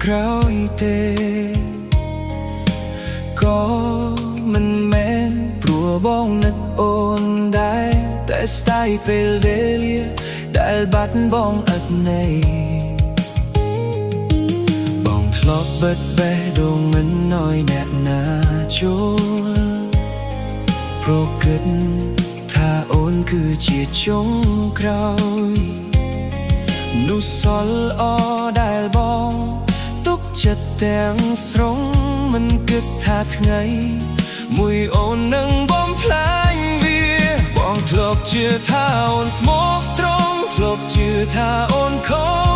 ក្រោយទេក៏មិនមែនព្រោះបងនឹកអូនដែរតែស្ដាយពេលវេលាដែលបាត់បង់ឥតន័យបងធ្លាប់បិទបេះដូងមិនអោយអ្នកណាចូលព្រោះគិតថាអូនគឺជាចុងក្រោយនោះសល់អដែលបងទុកចិត្តទាំងស្រុងមិនគិតថាថ្ងៃមួយអូននឹងបំផ្លាញវាបងធ្លាប់ជឿថាអូនស្មោះត្រង់ធ្លាប់ជឿថាអូនខំ